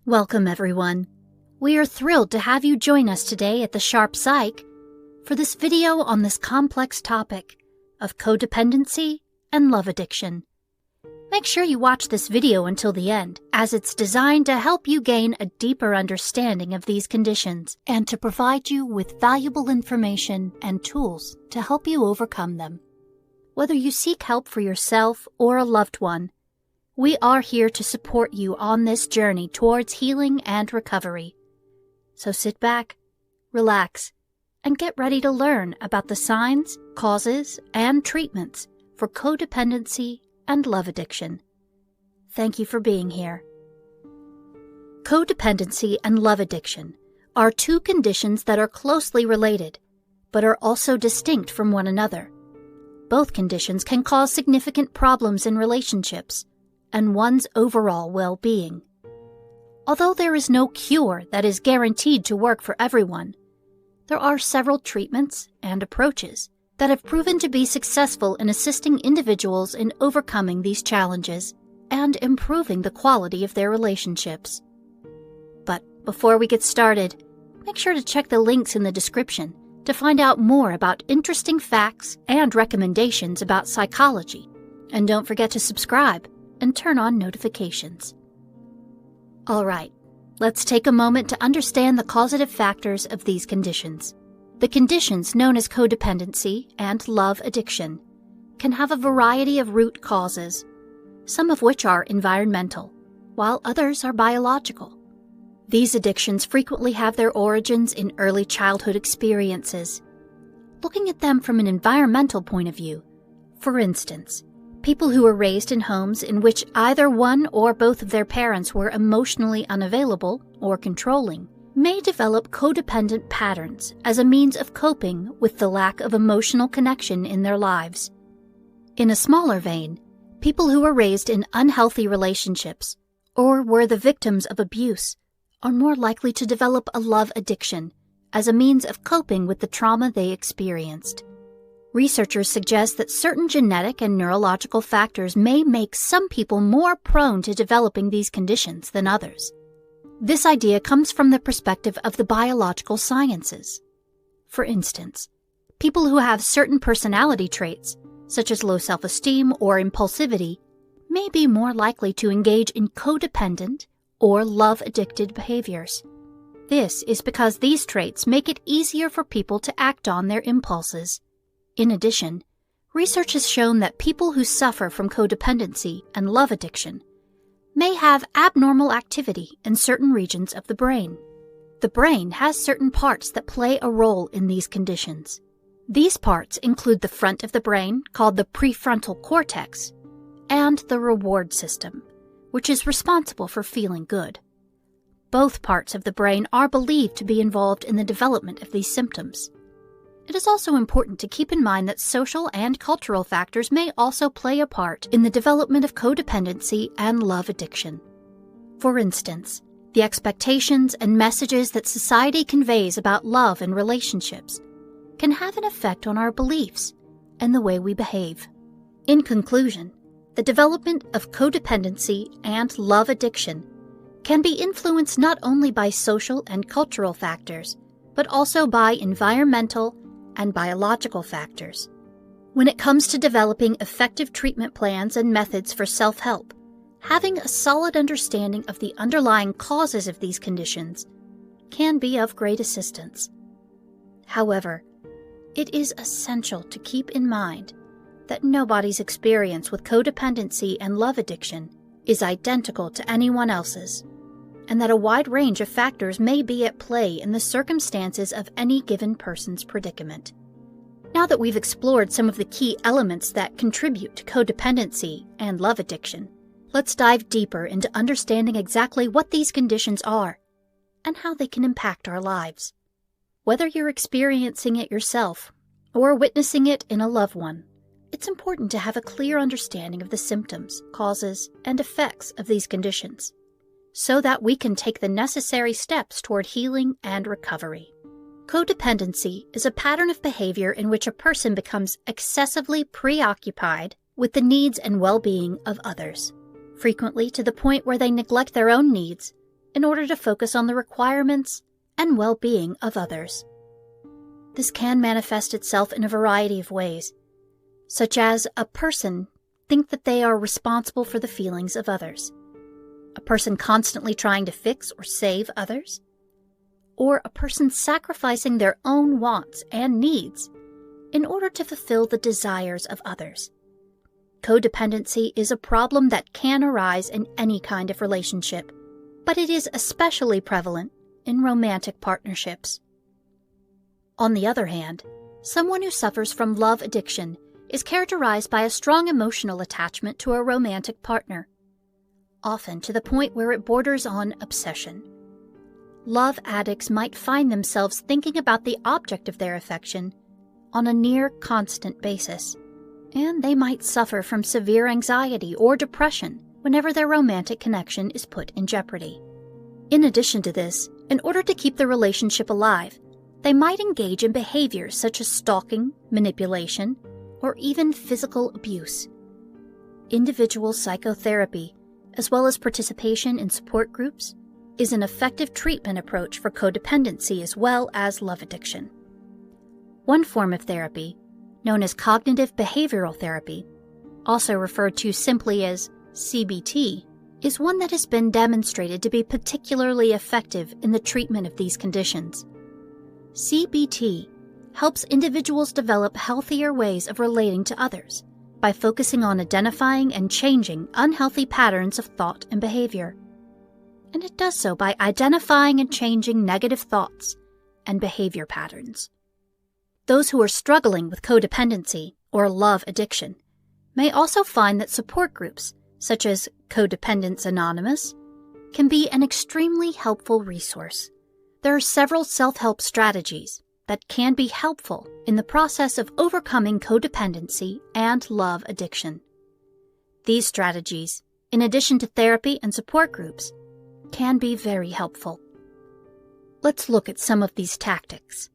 Welcome, everyone. We are thrilled to have you join us today at the Sharp Psych for this video on this complex topic of codependency and love addiction. Make sure you watch this video until the end, as it's designed to help you gain a deeper understanding of these conditions and to provide you with valuable information and tools to help you overcome them. Whether you seek help for yourself or a loved one, we are here to support you on this journey towards healing and recovery. So sit back, relax, and get ready to learn about the signs, causes, and treatments for codependency and love addiction. Thank you for being here. Codependency and love addiction are two conditions that are closely related, but are also distinct from one another. Both conditions can cause significant problems in relationships and one's overall well-being. Although there is no cure that is guaranteed to work for everyone, there are several treatments and approaches that have proven to be successful in assisting individuals in overcoming these challenges and improving the quality of their relationships. But before we get started, make sure to check the links in the description to find out more about interesting facts and recommendations about psychology. And don't forget to subscribe and turn on notifications. All right, let's take a moment to understand the causative factors of these conditions. The conditions known as codependency and love addiction can have a variety of root causes, some of which are environmental, while others are biological. These addictions frequently have their origins in early childhood experiences. Looking at them from an environmental point of view, for instance, people who were raised in homes in which either one or both of their parents were emotionally unavailable or controlling may develop codependent patterns as a means of coping with the lack of emotional connection in their lives. In a smaller vein, people who were raised in unhealthy relationships or were the victims of abuse are more likely to develop a love addiction as a means of coping with the trauma they experienced. Researchers suggest that certain genetic and neurological factors may make some people more prone to developing these conditions than others. This idea comes from the perspective of the biological sciences. For instance, people who have certain personality traits, such as low self-esteem or impulsivity, may be more likely to engage in codependent or love-addicted behaviors. This is because these traits make it easier for people to act on their impulses. In addition, research has shown that people who suffer from codependency and love addiction may have abnormal activity in certain regions of the brain. The brain has certain parts that play a role in these conditions. These parts include the front of the brain, called the prefrontal cortex, and the reward system, which is responsible for feeling good. Both parts of the brain are believed to be involved in the development of these symptoms. It is also important to keep in mind that social and cultural factors may also play a part in the development of codependency and love addiction. For instance, the expectations and messages that society conveys about love and relationships can have an effect on our beliefs and the way we behave. In conclusion, the development of codependency and love addiction can be influenced not only by social and cultural factors, but also by environmental and biological factors. When it comes to developing effective treatment plans and methods for self-help, having a solid understanding of the underlying causes of these conditions can be of great assistance. However, it is essential to keep in mind that nobody's experience with codependency and love addiction is identical to anyone else's, and that a wide range of factors may be at play in the circumstances of any given person's predicament. Now that we've explored some of the key elements that contribute to codependency and love addiction, let's dive deeper into understanding exactly what these conditions are and how they can impact our lives. Whether you're experiencing it yourself or witnessing it in a loved one, it's important to have a clear understanding of the symptoms, causes, and effects of these conditions, so that we can take the necessary steps toward healing and recovery. Codependency is a pattern of behavior in which a person becomes excessively preoccupied with the needs and well-being of others, frequently to the point where they neglect their own needs in order to focus on the requirements and well-being of others. This can manifest itself in a variety of ways, such as a person think that they are responsible for the feelings of others, a person constantly trying to fix or save others, or a person sacrificing their own wants and needs in order to fulfill the desires of others. Codependency is a problem that can arise in any kind of relationship, but it is especially prevalent in romantic partnerships. On the other hand, someone who suffers from love addiction is characterized by a strong emotional attachment to a romantic partner, often to the point where it borders on obsession. Love addicts might find themselves thinking about the object of their affection on a near constant basis, and they might suffer from severe anxiety or depression whenever their romantic connection is put in jeopardy. In addition to this, in order to keep the relationship alive, they might engage in behaviors such as stalking, manipulation, or even physical abuse. Individual psychotherapy, as well as participation in support groups, is an effective treatment approach for codependency as well as love addiction. One form of therapy, known as cognitive behavioral therapy, also referred to simply as CBT, is one that has been demonstrated to be particularly effective in the treatment of these conditions. CBT helps individuals develop healthier ways of relating to others by focusing on identifying and changing unhealthy patterns of thought and behavior. And it does so by identifying and changing negative thoughts and behavior patterns. Those who are struggling with codependency or love addiction may also find that support groups, such as Codependents Anonymous, can be an extremely helpful resource. There are several self-help strategies that can be helpful in the process of overcoming codependency and love addiction. These strategies, in addition to therapy and support groups, can be very helpful. Let's look at some of these tactics.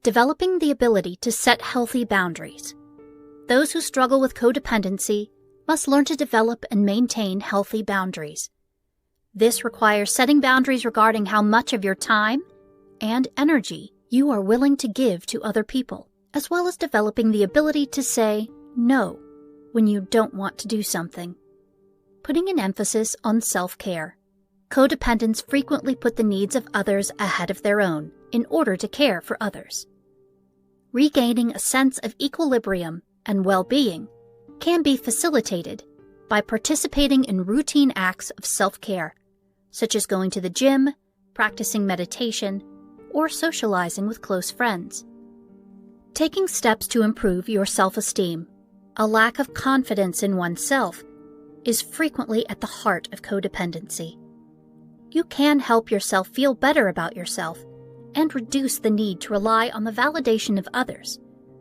Developing the ability to set healthy boundaries. Those who struggle with codependency must learn to develop and maintain healthy boundaries. This requires setting boundaries regarding how much of your time and energy you are willing to give to other people, as well as developing the ability to say no when you don't want to do something. Putting an emphasis on self-care. Codependents frequently put the needs of others ahead of their own in order to care for others. Regaining a sense of equilibrium and well-being can be facilitated by participating in routine acts of self-care, such as going to the gym, practicing meditation, or socializing with close friends. Taking steps to improve your self-esteem. A lack of confidence in oneself is frequently at the heart of codependency. You can help yourself feel better about yourself and reduce the need to rely on the validation of others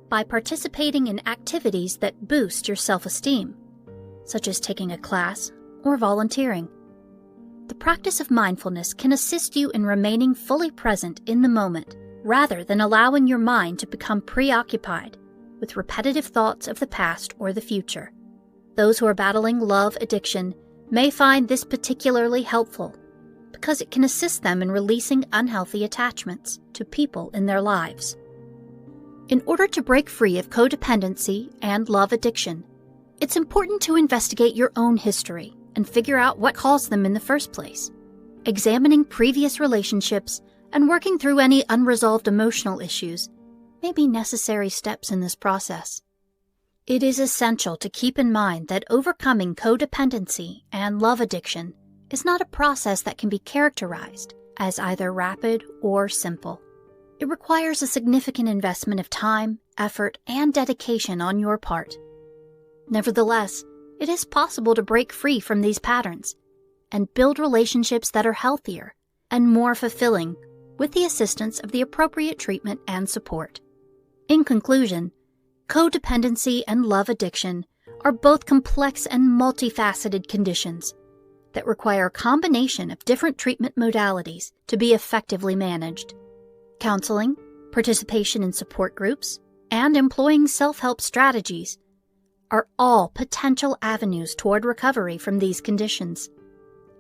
by participating in activities that boost your self-esteem, such as taking a class or volunteering. The practice of mindfulness can assist you in remaining fully present in the moment rather than allowing your mind to become preoccupied with repetitive thoughts of the past or the future. Those who are battling love addiction may find this particularly helpful because it can assist them in releasing unhealthy attachments to people in their lives. In order to break free of codependency and love addiction, it's important to investigate your own history and figure out what caused them in the first place. Examining previous relationships and working through any unresolved emotional issues may be necessary steps in this process. It is essential to keep in mind that overcoming codependency and love addiction is not a process that can be characterized as either rapid or simple. It requires a significant investment of time, effort, and dedication on your part. Nevertheless, it is possible to break free from these patterns and build relationships that are healthier and more fulfilling with the assistance of the appropriate treatment and support. In conclusion, codependency and love addiction are both complex and multifaceted conditions that require a combination of different treatment modalities to be effectively managed. Counseling, participation in support groups, and employing self-help strategies are all potential avenues toward recovery from these conditions.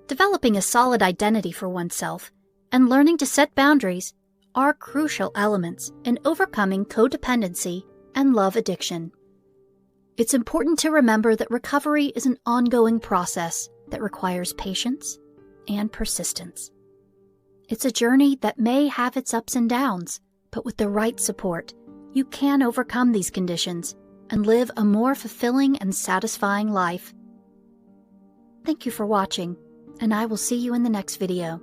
Developing a solid identity for oneself and learning to set boundaries are crucial elements in overcoming codependency and love addiction. It's important to remember that recovery is an ongoing process that requires patience and persistence. It's a journey that may have its ups and downs, but with the right support, you can overcome these conditions and live a more fulfilling and satisfying life. Thank you for watching, and I will see you in the next video.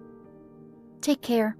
Take care.